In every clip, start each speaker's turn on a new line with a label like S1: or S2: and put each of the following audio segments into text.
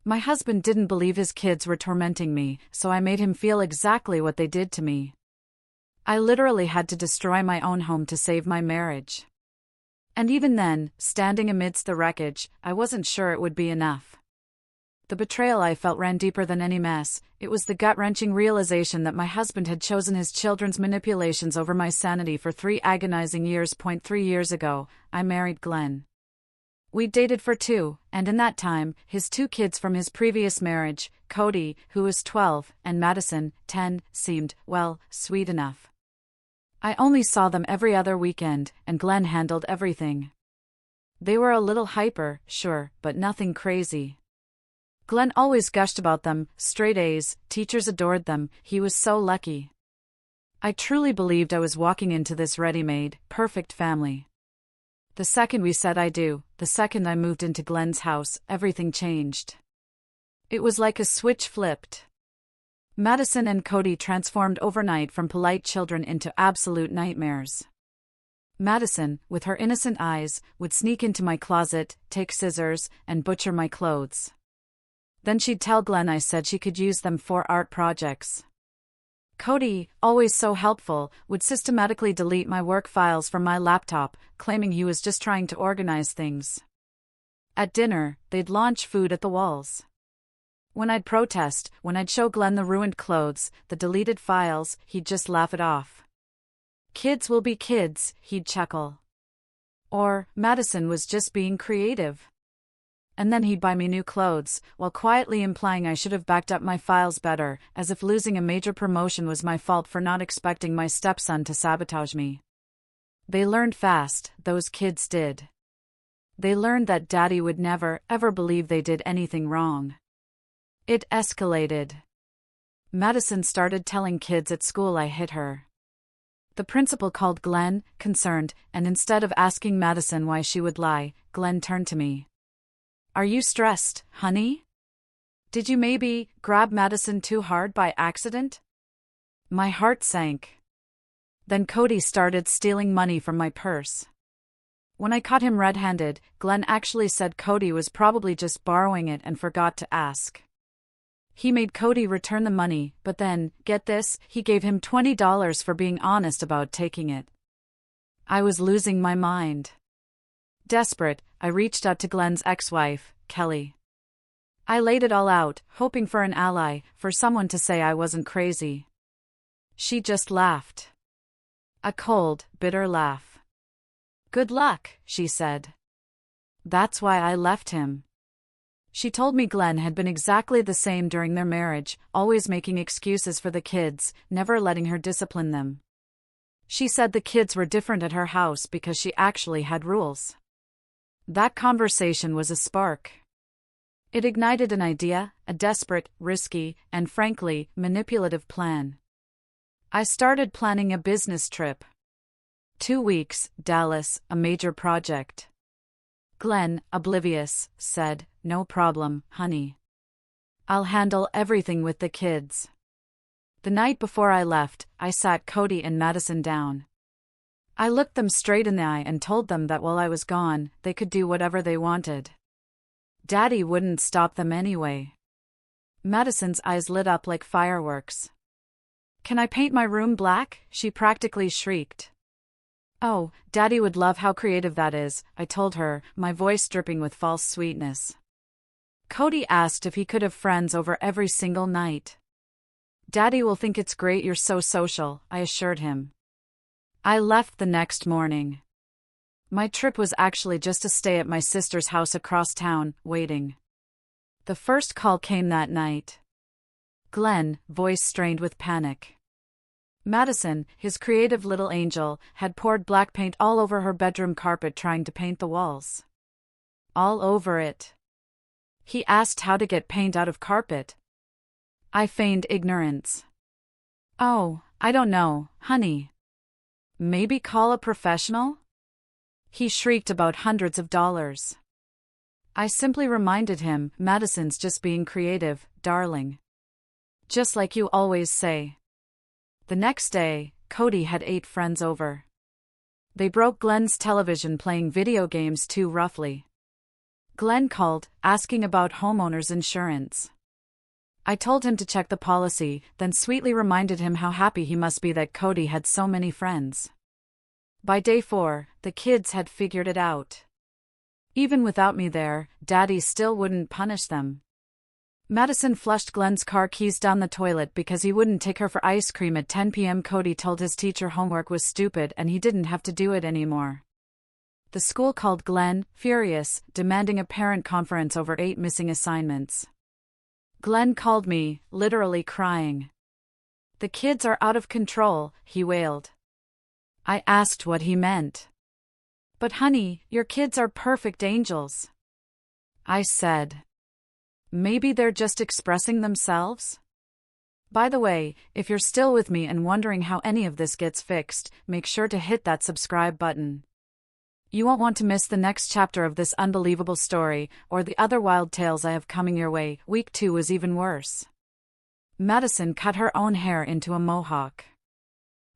S1: My husband didn't believe his kids were tormenting me, so I made him feel exactly what they did to me. I literally had to destroy my own home to save my marriage. And even then, standing amidst the wreckage, I wasn't sure it would be enough. The betrayal I felt ran deeper than any mess. It was the gut-wrenching realization that my husband had chosen his children's manipulations over my sanity for 3 agonizing years. 3 years ago, I married Glenn. We dated for 2, and in that time, his 2 kids from his previous marriage, Cody, who was 12, and Madison, 10, seemed, well, sweet enough. I only saw them every other weekend, and Glenn handled everything. They were a little hyper, sure, but nothing crazy. Glenn always gushed about them, straight A's, teachers adored them, he was so lucky. I truly believed I was walking into this ready-made, perfect family. The second we said I do, the second I moved into Glenn's house, everything changed. It was like a switch flipped. Madison and Cody transformed overnight from polite children into absolute nightmares. Madison, with her innocent eyes, would sneak into my closet, take scissors, and butcher my clothes. Then she'd tell Glenn I said she could use them for art projects. Cody, always so helpful, would systematically delete my work files from my laptop, claiming he was just trying to organize things. At dinner, they'd launch food at the walls. When I'd protest, when I'd show Glenn the ruined clothes, the deleted files, he'd just laugh it off. Kids will be kids, he'd chuckle. Or, Madison was just being creative. And then he'd buy me new clothes, while quietly implying I should have backed up my files better, as if losing a major promotion was my fault for not expecting my stepson to sabotage me. They learned fast, those kids did. They learned that Daddy would never, ever believe they did anything wrong. It escalated. Madison started telling kids at school I hit her. The principal called Glenn, concerned, and instead of asking Madison why she would lie, Glenn turned to me. "Are you stressed, honey? Did you maybe grab Madison too hard by accident?" My heart sank. Then Cody started stealing money from my purse. When I caught him red-handed, Glenn actually said Cody was probably just borrowing it and forgot to ask. He made Cody return the money, but then, get this, he gave him $20 for being honest about taking it. I was losing my mind. Desperate, I reached out to Glenn's ex-wife, Kelly. I laid it all out, hoping for an ally, for someone to say I wasn't crazy. She just laughed. A cold, bitter laugh. "Good luck," she said. "That's why I left him." She told me Glenn had been exactly the same during their marriage, always making excuses for the kids, never letting her discipline them. She said the kids were different at her house because she actually had rules. That conversation was a spark. It ignited an idea, a desperate, risky, and frankly, manipulative plan. I started planning a business trip. 2 weeks, Dallas, a major project. Glenn, oblivious, said, "No problem, honey. I'll handle everything with the kids." The night before I left, I sat Cody and Madison down. I looked them straight in the eye and told them that while I was gone, they could do whatever they wanted. Daddy wouldn't stop them anyway. Madison's eyes lit up like fireworks. "Can I paint my room black?" she practically shrieked. "Oh, Daddy would love how creative that is," I told her, my voice dripping with false sweetness. Cody asked if he could have friends over every single night. "Daddy will think it's great you're so social," I assured him. I left the next morning. My trip was actually just to stay at my sister's house across town, waiting. The first call came that night. Glenn, voice strained with panic. Madison, his creative little angel, had poured black paint all over her bedroom carpet trying to paint the walls. All over it. He asked how to get paint out of carpet. I feigned ignorance. "Oh, I don't know, honey. Maybe call a professional?" He shrieked about hundreds of dollars. I simply reminded him, "Madison's just being creative, darling. Just like you always say." The next day, Cody had 8 friends over. They broke Glenn's television playing video games too roughly. Glenn called, asking about homeowners insurance. I told him to check the policy, then sweetly reminded him how happy he must be that Cody had so many friends. By day 4, the kids had figured it out. Even without me there, Daddy still wouldn't punish them. Madison flushed Glenn's car keys down the toilet because he wouldn't take her for ice cream at 10 p.m. Cody told his teacher homework was stupid and he didn't have to do it anymore. The school called Glenn, furious, demanding a parent conference over 8 missing assignments. Glenn called me, literally crying. "The kids are out of control," he wailed. I asked what he meant. "But honey, your kids are perfect angels," I said. "Maybe they're just expressing themselves?" By the way, if you're still with me and wondering how any of this gets fixed, make sure to hit that subscribe button. You won't want to miss the next chapter of this unbelievable story, or the other wild tales I have coming your way. Week 2 was even worse. Madison cut her own hair into a mohawk.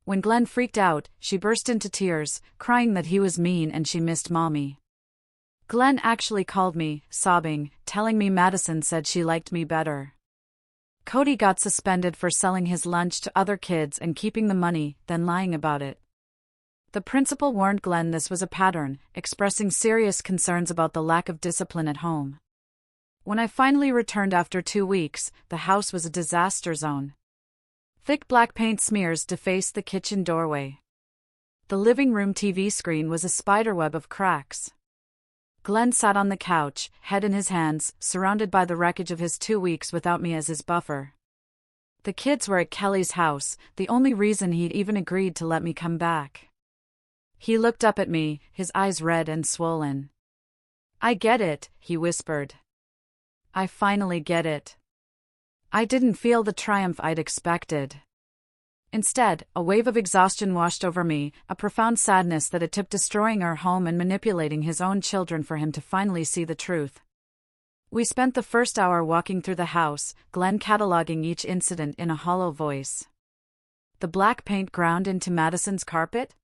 S1: When Glenn freaked out, she burst into tears, crying that he was mean and she missed Mommy. Glenn actually called me, sobbing, telling me Madison said she liked me better. Cody got suspended for selling his lunch to other kids and keeping the money, then lying about it. The principal warned Glenn this was a pattern, expressing serious concerns about the lack of discipline at home. When I finally returned after 2 weeks, the house was a disaster zone. Thick black paint smears defaced the kitchen doorway. The living room TV screen was a spiderweb of cracks. Glenn sat on the couch, head in his hands, surrounded by the wreckage of his 2 weeks without me as his buffer. The kids were at Kelly's house, the only reason he'd even agreed to let me come back. He looked up at me, his eyes red and swollen. "I get it," he whispered. "I finally get it." I didn't feel the triumph I'd expected. Instead, a wave of exhaustion washed over me, a profound sadness that it took destroying our home and manipulating his own children for him to finally see the truth. We spent the first hour walking through the house, Glenn cataloging each incident in a hollow voice. The black paint ground into Madison's carpet?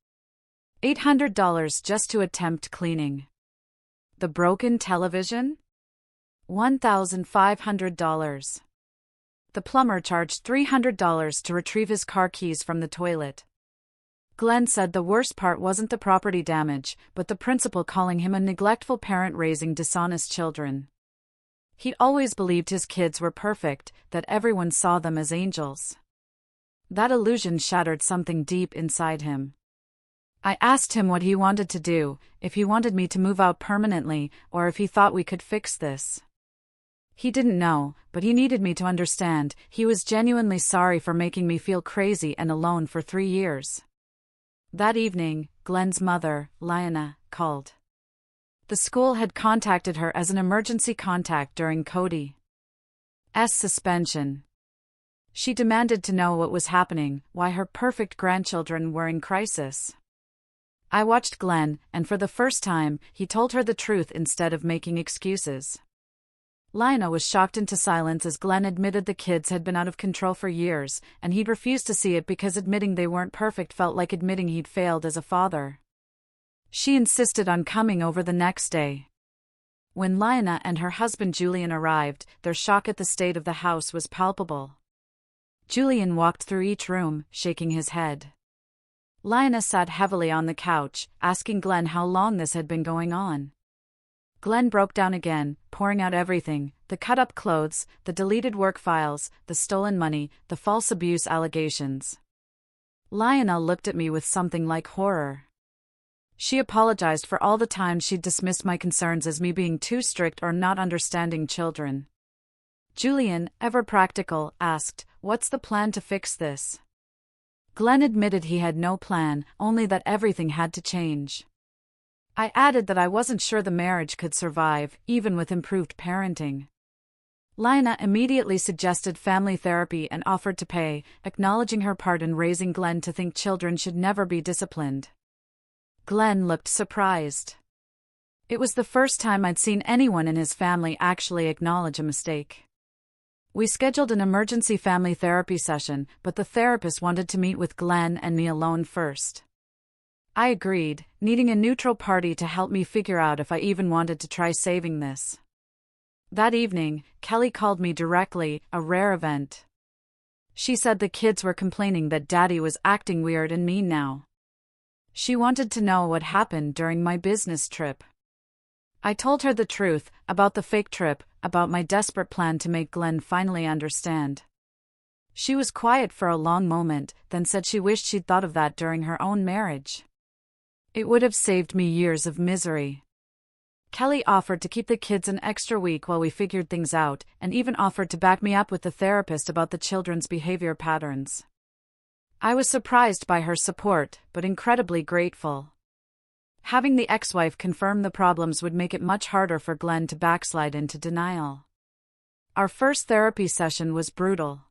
S1: $800 just to attempt cleaning. The broken television? $1,500. The plumber charged $300 to retrieve his car keys from the toilet. Glenn said the worst part wasn't the property damage, but the principal calling him a neglectful parent raising dishonest children. He'd always believed his kids were perfect, that everyone saw them as angels. That illusion shattered something deep inside him. I asked him what he wanted to do, if he wanted me to move out permanently, or if he thought we could fix this. He didn't know, but he needed me to understand. He was genuinely sorry for making me feel crazy and alone for 3 years. That evening, Glenn's mother, Lyanna, called. The school had contacted her as an emergency contact during Cody's suspension. She demanded to know what was happening, why her perfect grandchildren were in crisis. I watched Glenn, and for the first time, he told her the truth instead of making excuses. Lyanna was shocked into silence as Glenn admitted the kids had been out of control for years, and he'd refused to see it because admitting they weren't perfect felt like admitting he'd failed as a father. She insisted on coming over the next day. When Lyanna and her husband Julian arrived, their shock at the state of the house was palpable. Julian walked through each room, shaking his head. Lyanna sat heavily on the couch, asking Glenn how long this had been going on. Glenn broke down again, pouring out everything, the cut-up clothes, the deleted work files, the stolen money, the false abuse allegations. Lyanna looked at me with something like horror. She apologized for all the times she'd dismissed my concerns as me being too strict or not understanding children. Julian, ever practical, asked, "What's the plan to fix this?" Glenn admitted he had no plan, only that everything had to change. I added that I wasn't sure the marriage could survive, even with improved parenting. Lyanna immediately suggested family therapy and offered to pay, acknowledging her part in raising Glenn to think children should never be disciplined. Glenn looked surprised. It was the first time I'd seen anyone in his family actually acknowledge a mistake. We scheduled an emergency family therapy session, but the therapist wanted to meet with Glenn and me alone first. I agreed, needing a neutral party to help me figure out if I even wanted to try saving this. That evening, Kelly called me directly, a rare event. She said the kids were complaining that Daddy was acting weird and mean now. She wanted to know what happened during my business trip. I told her the truth, about the fake trip, about my desperate plan to make Glenn finally understand. She was quiet for a long moment, then said she wished she'd thought of that during her own marriage. It would have saved me years of misery. Kelly offered to keep the kids an extra week while we figured things out, and even offered to back me up with the therapist about the children's behavior patterns. I was surprised by her support, but incredibly grateful. Having the ex-wife confirm the problems would make it much harder for Glenn to backslide into denial. Our first therapy session was brutal.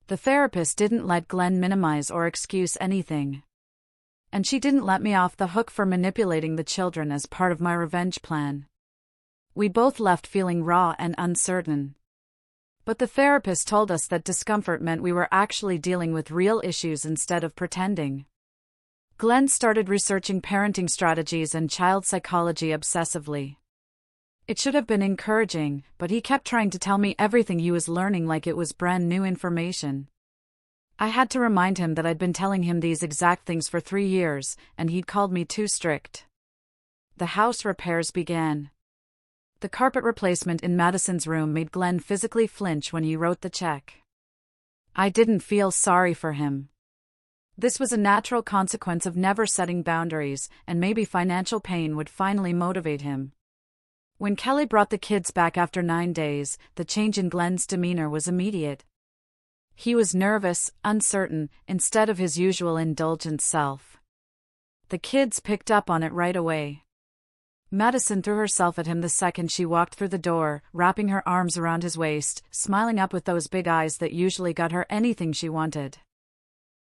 S1: The therapist didn't let Glenn minimize or excuse anything. And she didn't let me off the hook for manipulating the children as part of my revenge plan. We both left feeling raw and uncertain. But the therapist told us that discomfort meant we were actually dealing with real issues instead of pretending. Glenn started researching parenting strategies and child psychology obsessively. It should have been encouraging, but he kept trying to tell me everything he was learning like it was brand new information. I had to remind him that I'd been telling him these exact things for 3 years, and he'd called me too strict. The house repairs began. The carpet replacement in Madison's room made Glenn physically flinch when he wrote the check. I didn't feel sorry for him. This was a natural consequence of never setting boundaries, and maybe financial pain would finally motivate him. When Kelly brought the kids back after 9 days, the change in Glenn's demeanor was immediate. He was nervous, uncertain, instead of his usual indulgent self. The kids picked up on it right away. Madison threw herself at him the second she walked through the door, wrapping her arms around his waist, smiling up with those big eyes that usually got her anything she wanted.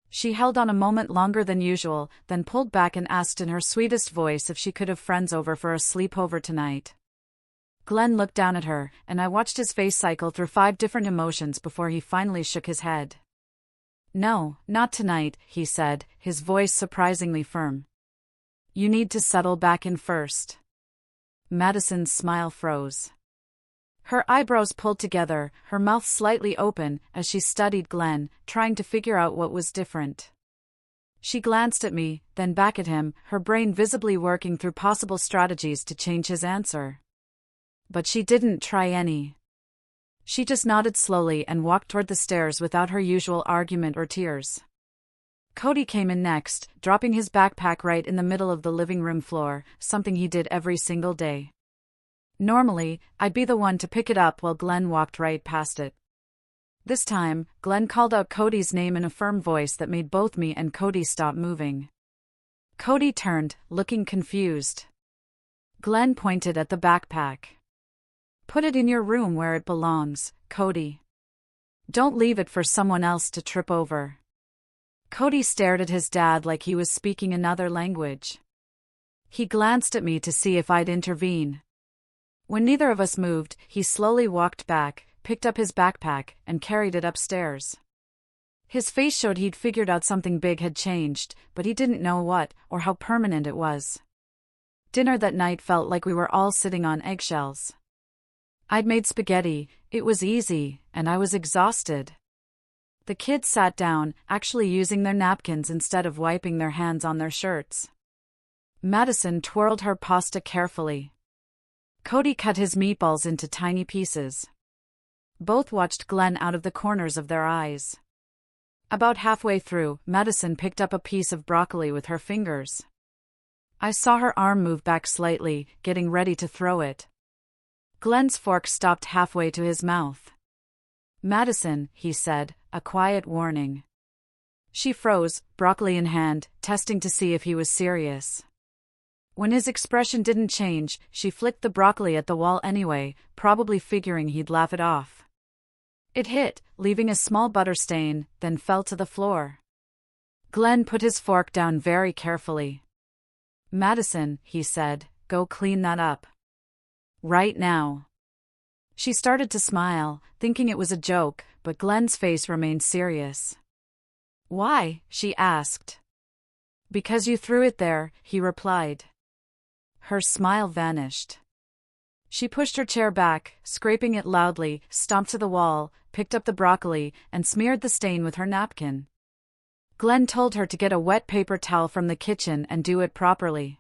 S1: She held on a moment longer than usual, then pulled back and asked in her sweetest voice if she could have friends over for a sleepover tonight. Glenn looked down at her, and I watched his face cycle through 5 different emotions before he finally shook his head. "No, not tonight," he said, his voice surprisingly firm. "You need to settle back in first." Madison's smile froze. Her eyebrows pulled together, her mouth slightly open, as she studied Glenn, trying to figure out what was different. She glanced at me, then back at him, her brain visibly working through possible strategies to change his answer. But she didn't try any. She just nodded slowly and walked toward the stairs without her usual argument or tears. Cody came in next, dropping his backpack right in the middle of the living room floor, something he did every single day. Normally, I'd be the one to pick it up while Glenn walked right past it. This time, Glenn called out Cody's name in a firm voice that made both me and Cody stop moving. Cody turned, looking confused. Glenn pointed at the backpack. "Put it in your room where it belongs, Cody. Don't leave it for someone else to trip over." Cody stared at his dad like he was speaking another language. He glanced at me to see if I'd intervene. When neither of us moved, he slowly walked back, picked up his backpack, and carried it upstairs. His face showed he'd figured out something big had changed, but he didn't know what, or how permanent it was. Dinner that night felt like we were all sitting on eggshells. I'd made spaghetti, it was easy, and I was exhausted. The kids sat down, actually using their napkins instead of wiping their hands on their shirts. Madison twirled her pasta carefully. Cody cut his meatballs into tiny pieces. Both watched Glenn out of the corners of their eyes. About halfway through, Madison picked up a piece of broccoli with her fingers. I saw her arm move back slightly, getting ready to throw it. Glenn's fork stopped halfway to his mouth. "Madison," he said, a quiet warning. She froze, broccoli in hand, testing to see if he was serious. When his expression didn't change, she flicked the broccoli at the wall anyway, probably figuring he'd laugh it off. It hit, leaving a small butter stain, then fell to the floor. Glenn put his fork down very carefully. "Madison," he said, "go clean that up. Right now." She started to smile, thinking it was a joke, but Glenn's face remained serious. "Why?" she asked. Because you threw it there, he replied. Her smile vanished. She pushed her chair back, scraping it loudly, stomped to the wall, picked up the broccoli, and smeared the stain with her napkin. Glenn told her to get a wet paper towel from the kitchen and do it properly.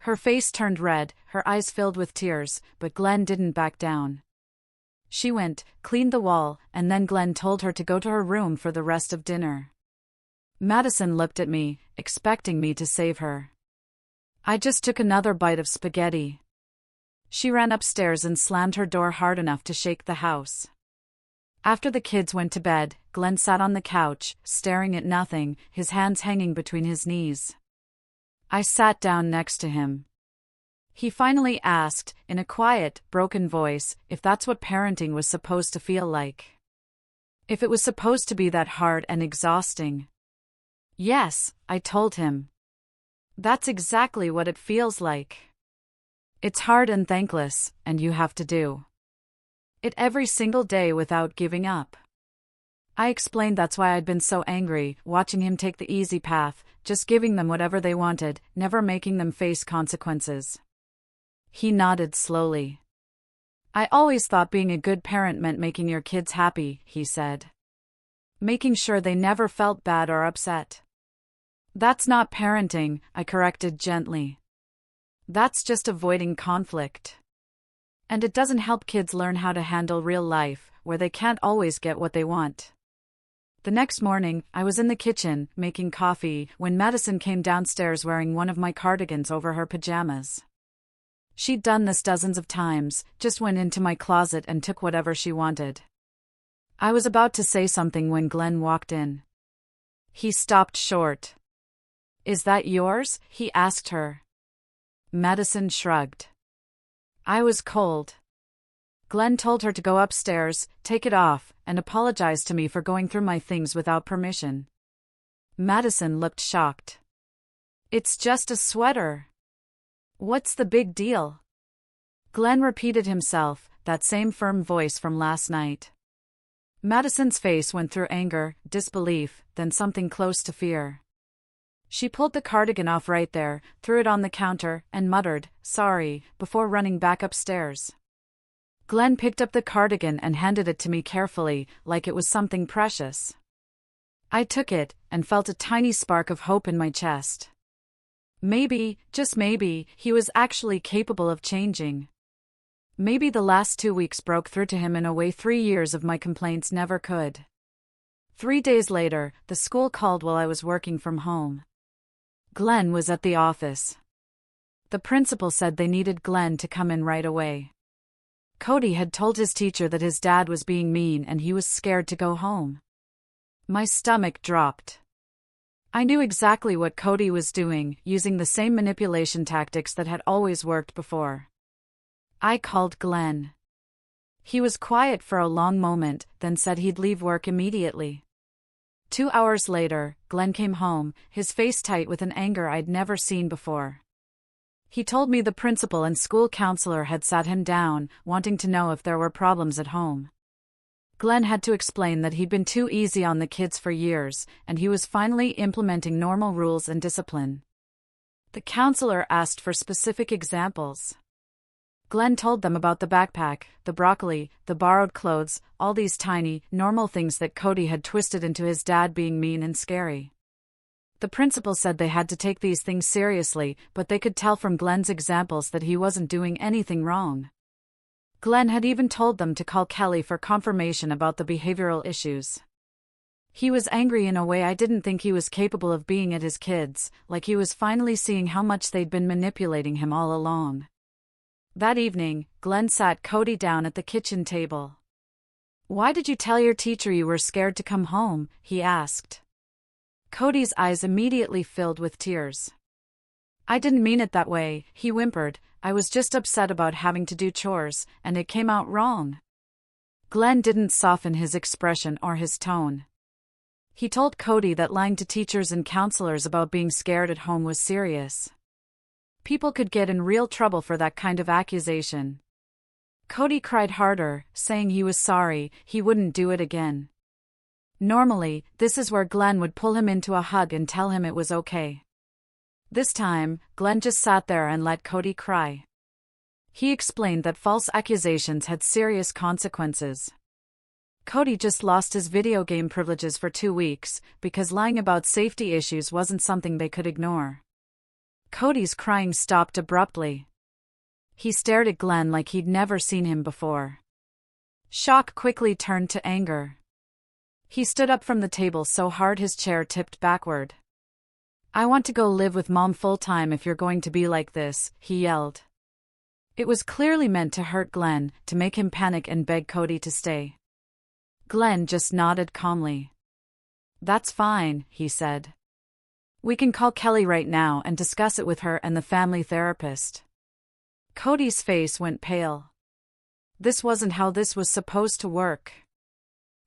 S1: Her face turned red, her eyes filled with tears, but Glenn didn't back down. She went, cleaned the wall, and then Glenn told her to go to her room for the rest of dinner. Madison looked at me, expecting me to save her. I just took another bite of spaghetti. She ran upstairs and slammed her door hard enough to shake the house. After the kids went to bed, Glenn sat on the couch, staring at nothing, his hands hanging between his knees. I sat down next to him. He finally asked, in a quiet, broken voice, if that's what parenting was supposed to feel like. If it was supposed to be that hard and exhausting. Yes, I told him. That's exactly what it feels like. It's hard and thankless, and you have to do it every single day without giving up. I explained that's why I'd been so angry, watching him take the easy path, just giving them whatever they wanted, never making them face consequences. He nodded slowly. I always thought being a good parent meant making your kids happy, he said. Making sure they never felt bad or upset. That's not parenting, I corrected gently. That's just avoiding conflict. And it doesn't help kids learn how to handle real life, where they can't always get what they want. The next morning, I was in the kitchen, making coffee, when Madison came downstairs wearing one of my cardigans over her pajamas. She'd done this dozens of times, just went into my closet and took whatever she wanted. I was about to say something when Glenn walked in. He stopped short. Is that yours? He asked her. Madison shrugged. I was cold. Glenn told her to go upstairs, take it off, and apologize to me for going through my things without permission. Madison looked shocked. It's just a sweater. What's the big deal? Glenn repeated himself, that same firm voice from last night. Madison's face went through anger, disbelief, then something close to fear. She pulled the cardigan off right there, threw it on the counter, and muttered, "Sorry," before running back upstairs. Glenn picked up the cardigan and handed it to me carefully, like it was something precious. I took it, and felt a tiny spark of hope in my chest. Maybe, just maybe, he was actually capable of changing. Maybe the last 2 weeks broke through to him in a way 3 years of my complaints never could. 3 days later, the school called while I was working from home. Glenn was at the office. The principal said they needed Glenn to come in right away. Cody had told his teacher that his dad was being mean and he was scared to go home. My stomach dropped. I knew exactly what Cody was doing, using the same manipulation tactics that had always worked before. I called Glenn. He was quiet for a long moment, then said he'd leave work immediately. 2 hours later, Glenn came home, his face tight with an anger I'd never seen before. He told me the principal and school counselor had sat him down, wanting to know if there were problems at home. Glenn had to explain that he'd been too easy on the kids for years, and he was finally implementing normal rules and discipline. The counselor asked for specific examples. Glenn told them about the backpack, the broccoli, the borrowed clothes, all these tiny, normal things that Cody had twisted into his dad being mean and scary. The principal said they had to take these things seriously, but they could tell from Glenn's examples that he wasn't doing anything wrong. Glenn had even told them to call Kelly for confirmation about the behavioral issues. He was angry in a way I didn't think he was capable of being at his kids, like he was finally seeing how much they'd been manipulating him all along. That evening, Glenn sat Cody down at the kitchen table. "Why did you tell your teacher you were scared to come home?" he asked. Cody's eyes immediately filled with tears. "I didn't mean it that way," he whimpered. "I was just upset about having to do chores, and it came out wrong." Glenn didn't soften his expression or his tone. He told Cody that lying to teachers and counselors about being scared at home was serious. People could get in real trouble for that kind of accusation. Cody cried harder, saying he was sorry, he wouldn't do it again. Normally, this is where Glenn would pull him into a hug and tell him it was okay. This time, Glenn just sat there and let Cody cry. He explained that false accusations had serious consequences. Cody just lost his video game privileges for 2 weeks because lying about safety issues wasn't something they could ignore. Cody's crying stopped abruptly. He stared at Glenn like he'd never seen him before. Shock quickly turned to anger. He stood up from the table so hard his chair tipped backward. "I want to go live with Mom full-time if you're going to be like this," he yelled. It was clearly meant to hurt Glenn, to make him panic and beg Cody to stay. Glenn just nodded calmly. "That's fine," he said. "We can call Kelly right now and discuss it with her and the family therapist." Cody's face went pale. This wasn't how this was supposed to work.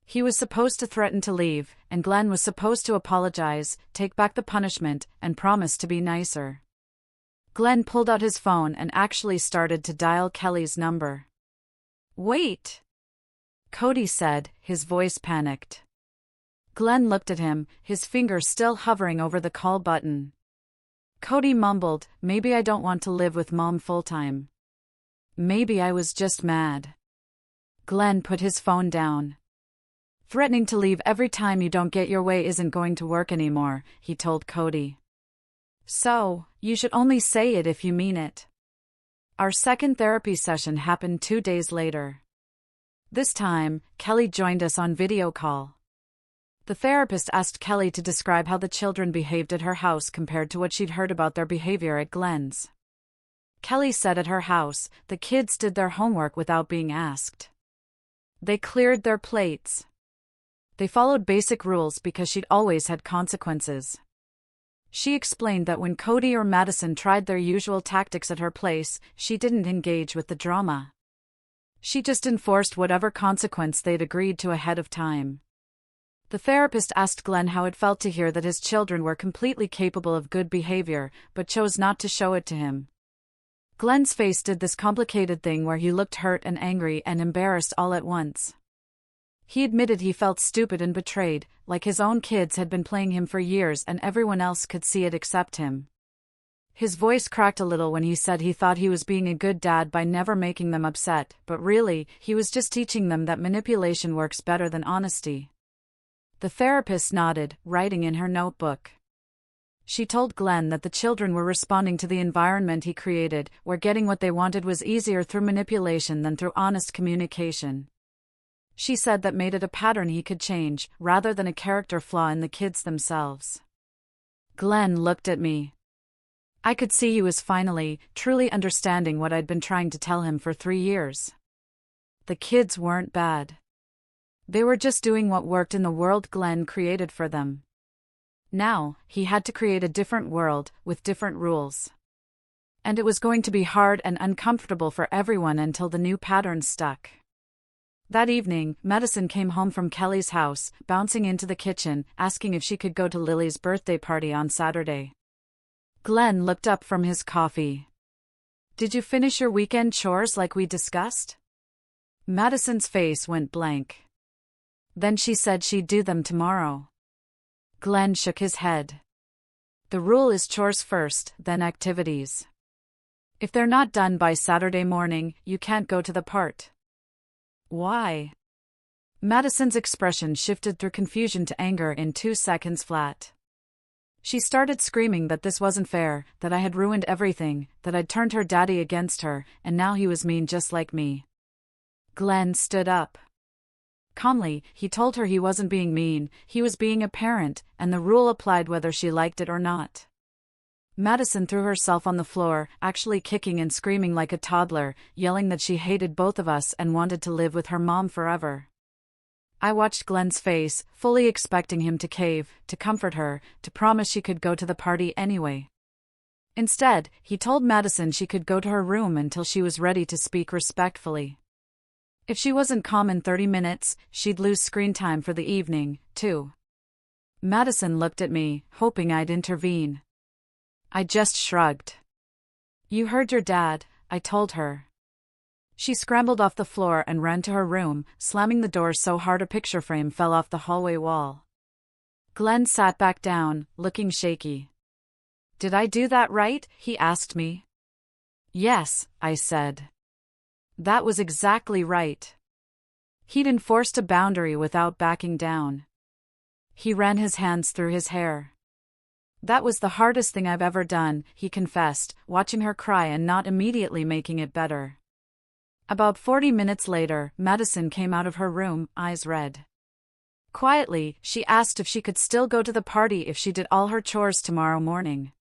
S1: He was supposed to threaten to leave, and Glenn was supposed to apologize, take back the punishment, and promise to be nicer. Glenn pulled out his phone and actually started to dial Kelly's number. "Wait," Cody said, his voice panicked. Glenn looked at him, his finger still hovering over the call button. Cody mumbled, "Maybe I don't want to live with Mom full-time. Maybe I was just mad." Glenn put his phone down. "Threatening to leave every time you don't get your way isn't going to work anymore," he told Cody. "So, you should only say it if you mean it." Our second therapy session happened 2 days later. This time, Kelly joined us on video call. The therapist asked Kelly to describe how the children behaved at her house compared to what she'd heard about their behavior at Glenn's. Kelly said at her house, the kids did their homework without being asked. They cleared their plates. They followed basic rules because she'd always had consequences. She explained that when Cody or Madison tried their usual tactics at her place, she didn't engage with the drama. She just enforced whatever consequence they'd agreed to ahead of time. The therapist asked Glenn how it felt to hear that his children were completely capable of good behavior, but chose not to show it to him. Glenn's face did this complicated thing where he looked hurt and angry and embarrassed all at once. He admitted he felt stupid and betrayed, like his own kids had been playing him for years and everyone else could see it except him. His voice cracked a little when he said he thought he was being a good dad by never making them upset, but really, he was just teaching them that manipulation works better than honesty. The therapist nodded, writing in her notebook. She told Glenn that the children were responding to the environment he created, where getting what they wanted was easier through manipulation than through honest communication. She said that made it a pattern he could change, rather than a character flaw in the kids themselves. Glenn looked at me. I could see he was finally, truly understanding what I'd been trying to tell him for 3 years. The kids weren't bad. They were just doing what worked in the world Glenn created for them. Now, he had to create a different world, with different rules. And it was going to be hard and uncomfortable for everyone until the new pattern stuck. That evening, Madison came home from Kelly's house, bouncing into the kitchen, asking if she could go to Lily's birthday party on Saturday. Glenn looked up from his coffee. "Did you finish your weekend chores like we discussed?" Madison's face went blank. "Then she said she'd do them tomorrow." Glenn shook his head. "The rule is chores first, then activities. If they're not done by Saturday morning, you can't go to the part." "Why?" Madison's expression shifted through confusion to anger in 2 seconds flat. She started screaming that this wasn't fair, that I had ruined everything, that I'd turned her daddy against her, and now he was mean just like me. Glenn stood up. Calmly, he told her he wasn't being mean, he was being a parent, and the rule applied whether she liked it or not. Madison threw herself on the floor, actually kicking and screaming like a toddler, yelling that she hated both of us and wanted to live with her mom forever. I watched Glenn's face, fully expecting him to cave, to comfort her, to promise she could go to the party anyway. Instead, he told Madison she could go to her room until she was ready to speak respectfully. If she wasn't calm in 30 minutes, she'd lose screen time for the evening, too. Madison looked at me, hoping I'd intervene. I just shrugged. "You heard your dad," I told her. She scrambled off the floor and ran to her room, slamming the door so hard a picture frame fell off the hallway wall. Glenn sat back down, looking shaky. Did I do that right? He asked me. Yes, I said. That was exactly right. He'd enforced a boundary without backing down. He ran his hands through his hair. That was the hardest thing I've ever done, he confessed, watching her cry and not immediately making it better. About 40 minutes later, Madison came out of her room, eyes red. Quietly, she asked if she could still go to the party if she did all her chores tomorrow morning.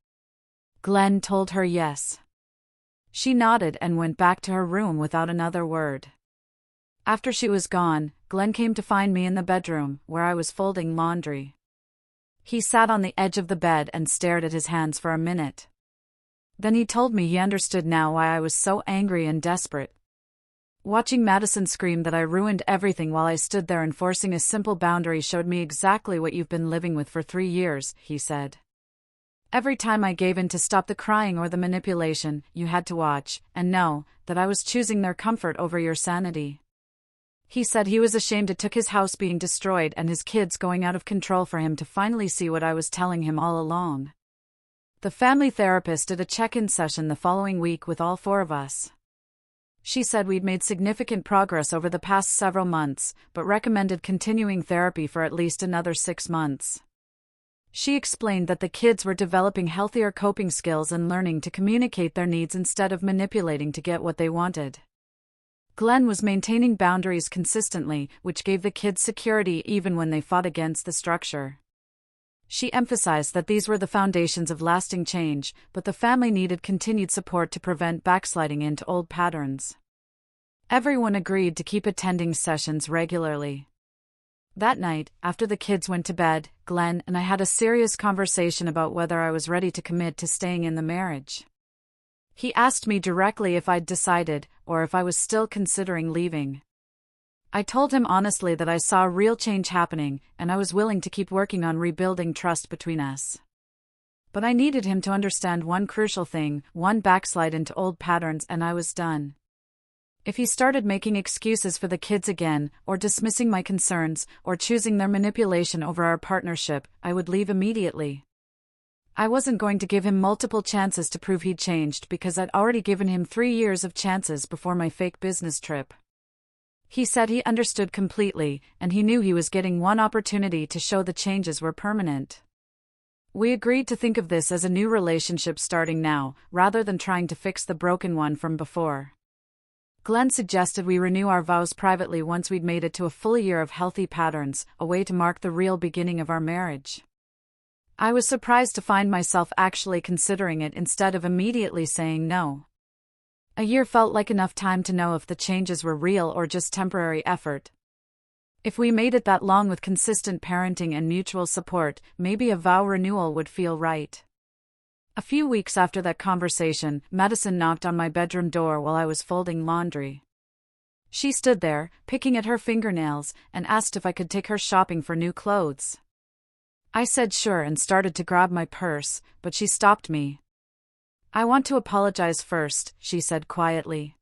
S1: Glenn told her yes. She nodded and went back to her room without another word. After she was gone, Glenn came to find me in the bedroom, where I was folding laundry. He sat on the edge of the bed and stared at his hands for a minute. Then he told me he understood now why I was so angry and desperate. Watching Madison scream that I ruined everything while I stood there enforcing a simple boundary showed me exactly what you've been living with for 3 years, he said. Every time I gave in to stop the crying or the manipulation, you had to watch and know that I was choosing their comfort over your sanity. He said he was ashamed it took his house being destroyed and his kids going out of control for him to finally see what I was telling him all along. The family therapist did a check-in session the following week with all 4 of us. She said we'd made significant progress over the past several months, but recommended continuing therapy for at least another 6 months. She explained that the kids were developing healthier coping skills and learning to communicate their needs instead of manipulating to get what they wanted. Glenn was maintaining boundaries consistently, which gave the kids security even when they fought against the structure. She emphasized that these were the foundations of lasting change, but the family needed continued support to prevent backsliding into old patterns. Everyone agreed to keep attending sessions regularly. That night, after the kids went to bed, Glenn and I had a serious conversation about whether I was ready to commit to staying in the marriage. He asked me directly if I'd decided, or if I was still considering leaving. I told him honestly that I saw real change happening, and I was willing to keep working on rebuilding trust between us. But I needed him to understand one crucial thing: one backslide into old patterns and I was done. If he started making excuses for the kids again, or dismissing my concerns, or choosing their manipulation over our partnership, I would leave immediately. I wasn't going to give him multiple chances to prove he'd changed because I'd already given him 3 years of chances before my fake business trip. He said he understood completely, and he knew he was getting one opportunity to show the changes were permanent. We agreed to think of this as a new relationship starting now, rather than trying to fix the broken one from before. Glenn suggested we renew our vows privately once we'd made it to a full year of healthy patterns, a way to mark the real beginning of our marriage. I was surprised to find myself actually considering it instead of immediately saying no. A year felt like enough time to know if the changes were real or just temporary effort. If we made it that long with consistent parenting and mutual support, maybe a vow renewal would feel right. A few weeks after that conversation, Madison knocked on my bedroom door while I was folding laundry. She stood there, picking at her fingernails, and asked if I could take her shopping for new clothes. I said sure and started to grab my purse, but she stopped me. "I want to apologize first," she said quietly.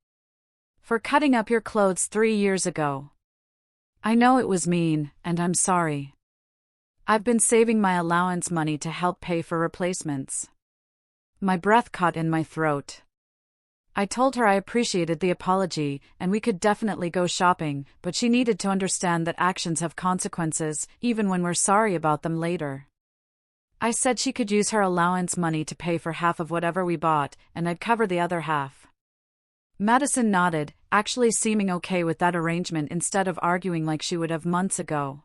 S1: "For cutting up your clothes 3 years ago. I know it was mean, and I'm sorry. I've been saving my allowance money to help pay for replacements." My breath caught in my throat. I told her I appreciated the apology, and we could definitely go shopping, but she needed to understand that actions have consequences, even when we're sorry about them later. I said she could use her allowance money to pay for half of whatever we bought, and I'd cover the other half. Madison nodded, actually seeming okay with that arrangement instead of arguing like she would have months ago.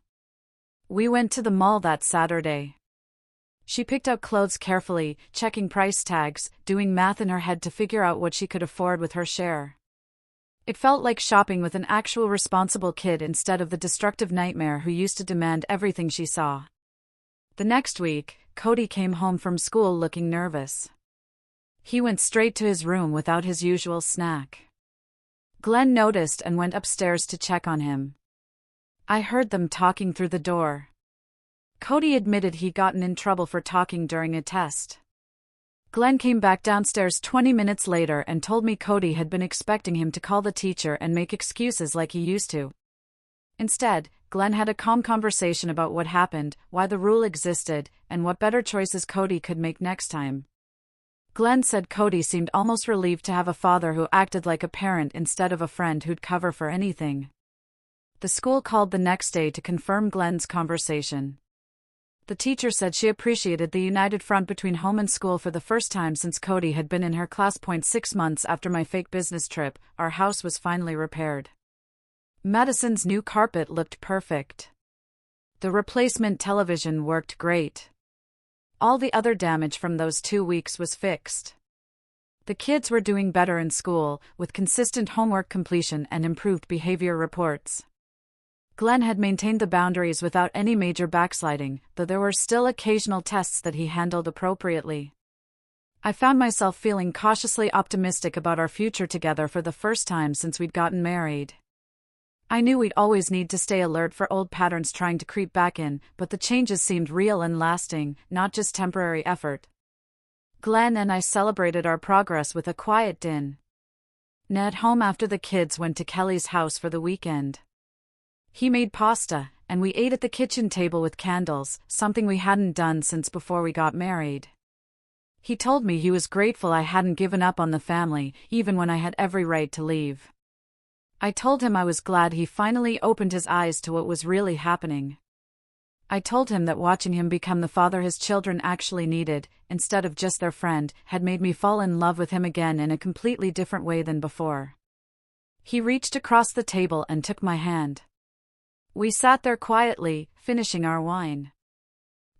S1: We went to the mall that Saturday. She picked out clothes carefully, checking price tags, doing math in her head to figure out what she could afford with her share. It felt like shopping with an actual responsible kid instead of the destructive nightmare who used to demand everything she saw. The next week, Cody came home from school looking nervous. He went straight to his room without his usual snack. Glenn noticed and went upstairs to check on him. I heard them talking through the door. Cody admitted he'd gotten in trouble for talking during a test. Glenn came back downstairs 20 minutes later and told me Cody had been expecting him to call the teacher and make excuses like he used to. Instead, Glenn had a calm conversation about what happened, why the rule existed, and what better choices Cody could make next time. Glenn said Cody seemed almost relieved to have a father who acted like a parent instead of a friend who'd cover for anything. The school called the next day to confirm Glenn's conversation. The teacher said she appreciated the united front between home and school for the first time since Cody had been in her class. 6 months after my fake business trip, our house was finally repaired. Madison's new carpet looked perfect. The replacement television worked great. All the other damage from those 2 weeks was fixed. The kids were doing better in school, with consistent homework completion and improved behavior reports. Glenn had maintained the boundaries without any major backsliding, though there were still occasional tests that he handled appropriately. I found myself feeling cautiously optimistic about our future together for the first time since we'd gotten married. I knew we'd always need to stay alert for old patterns trying to creep back in, but the changes seemed real and lasting, not just temporary effort. Glenn and I celebrated our progress with a quiet dinner at home after the kids went to Kelly's house for the weekend. He made pasta, and we ate at the kitchen table with candles, something we hadn't done since before we got married. He told me he was grateful I hadn't given up on the family, even when I had every right to leave. I told him I was glad he finally opened his eyes to what was really happening. I told him that watching him become the father his children actually needed, instead of just their friend, had made me fall in love with him again in a completely different way than before. He reached across the table and took my hand. We sat there quietly, finishing our wine.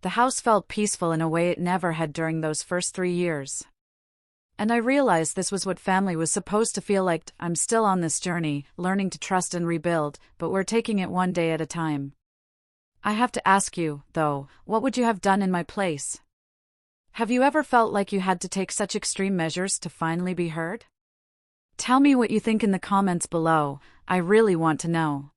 S1: The house felt peaceful in a way it never had during those first 3 years. And I realized this was what family was supposed to feel like. I'm still on this journey, learning to trust and rebuild, but we're taking it one day at a time. I have to ask you, though, what would you have done in my place? Have you ever felt like you had to take such extreme measures to finally be heard? Tell me what you think in the comments below. I really want to know.